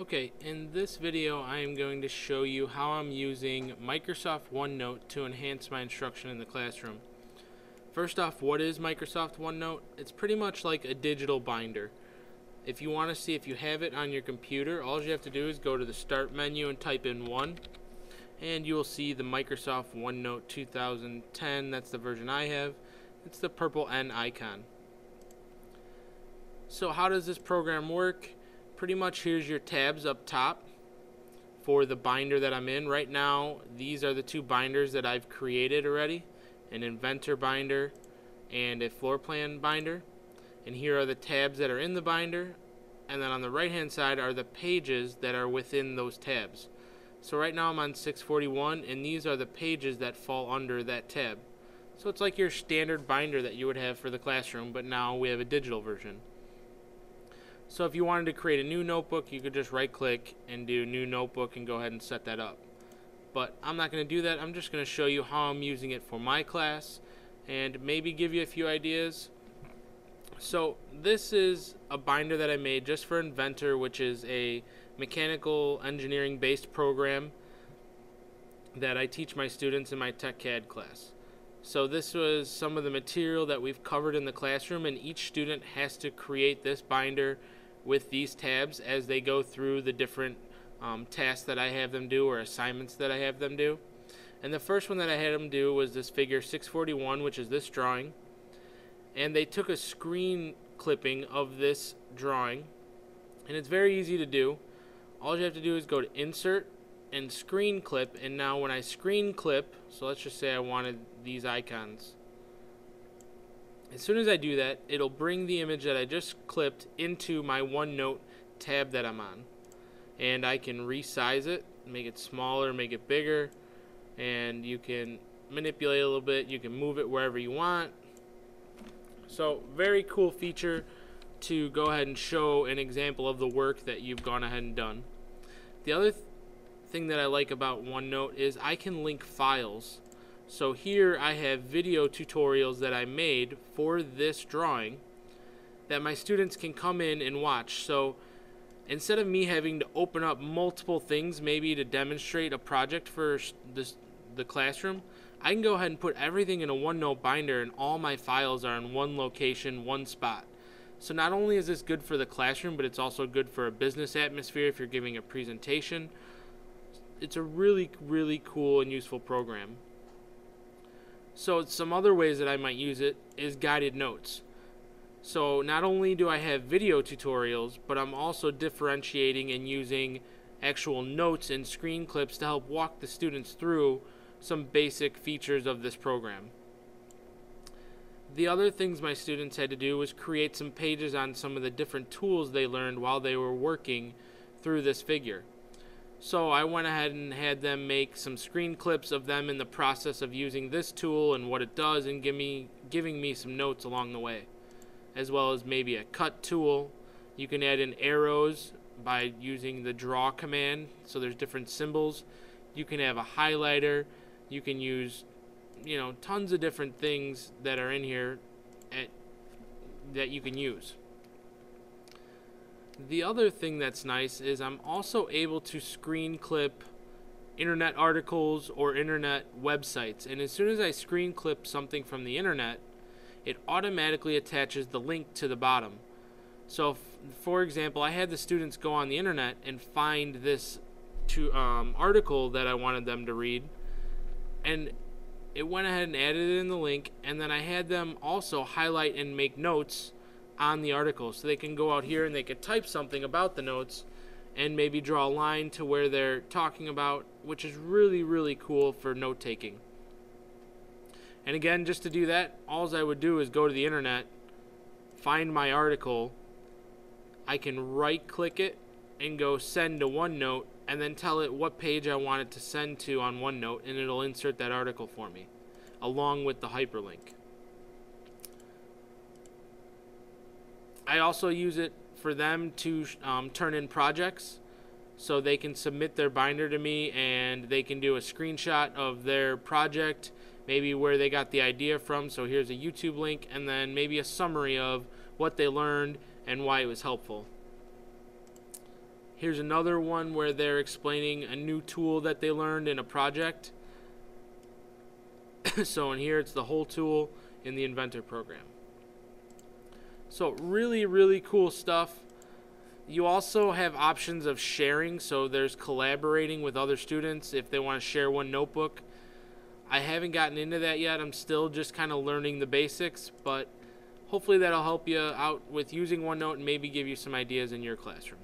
Okay, in this video I am going to show you how I'm using Microsoft OneNote to enhance my instruction in the classroom. First off, what is Microsoft OneNote? It's pretty much like a digital binder. If you want to see if you have it on your computer, all you have to do is go to the Start menu and type in 1, and you will see the Microsoft OneNote 2010. That's the version I have. It's the purple N icon. So how does this program work? Pretty much here's your tabs up top for the binder that I'm in. Right now, these are the two binders that I've created already, an inventor binder and a floor plan binder. And here are the tabs that are in the binder, and then on the right hand side are the pages that are within those tabs. So right now I'm on 641, and these are the pages that fall under that tab. So it's like your standard binder that you would have for the classroom, but now we have a digital version. So if you wanted to create a new notebook, you could just right click and do new notebook and go ahead and set that up. But I'm not going to do that. I'm just going to show you how I'm using it for my class and maybe give you a few ideas. So this is a binder that I made just for Inventor, which is a mechanical engineering based program that I teach my students in my Tech CAD class. So this was some of the material that we've covered in the classroom, and each student has to create this binder with these tabs as they go through the different tasks that I have them do or assignments that I have them do. And the first one that I had them do was this figure 641, which is this drawing. And they took a screen clipping of this drawing, and it's very easy to do. All you have to do is go to Insert and Screen Clip, and now when I screen clip, so let's just say I wanted these icons. As soon as I do that, it'll bring the image that I just clipped into my OneNote tab that I'm on. And I can resize it, make it smaller, make it bigger, and you can manipulate a little bit. You can move it wherever you want. So very cool feature to go ahead and show an example of the work that you've gone ahead and done. The other thing that I like about OneNote is I can link files. So here I have video tutorials that I made for this drawing that my students can come in and watch. So instead of me having to open up multiple things maybe to demonstrate a project for the classroom, I can go ahead and put everything in a OneNote binder, and all my files are in one location, one spot. So not only is this good for the classroom, but it's also good for a business atmosphere if you're giving a presentation. It's a really, really cool and useful program. So some other ways that I might use it is guided notes. So not only do I have video tutorials, but I'm also differentiating and using actual notes and screen clips to help walk the students through some basic features of this program. The other things my students had to do was create some pages on some of the different tools they learned while they were working through this figure. So I went ahead and had them make some screen clips of them in the process of using this tool and what it does, and giving me some notes along the way, as well as maybe a cut tool. You can add in arrows by using the draw command, so there's different symbols. You can have a highlighter. You can use, tons of different things that are in here that you can use. The other thing that's nice is I'm also able to screen clip internet articles or internet websites, and as soon as I screen clip something from the internet, it automatically attaches the link to the bottom. So for example, I had the students go on the internet and find this article that I wanted them to read, and it went ahead and added it in the link, and then I had them also highlight and make notes on the article, so they can go out here and they could type something about the notes and maybe draw a line to where they're talking about, which is really, really cool for note taking. And again, just to do that, all I would do is go to the internet, find my article, I can right click it and go send to OneNote, and then tell it what page I want it to send to on OneNote, and it'll insert that article for me along with the hyperlink. I also use it for them to turn in projects, so they can submit their binder to me and they can do a screenshot of their project, maybe where they got the idea from. So here's a YouTube link, and then maybe a summary of what they learned and why it was helpful. Here's another one where they're explaining a new tool that they learned in a project. So in here it's the whole tool in the Inventor program. So really, really cool stuff. You also have options of sharing, so there's collaborating with other students if they want to share one notebook. I haven't gotten into that yet. I'm still just kind of learning the basics, but hopefully that'll help you out with using OneNote and maybe give you some ideas in your classroom.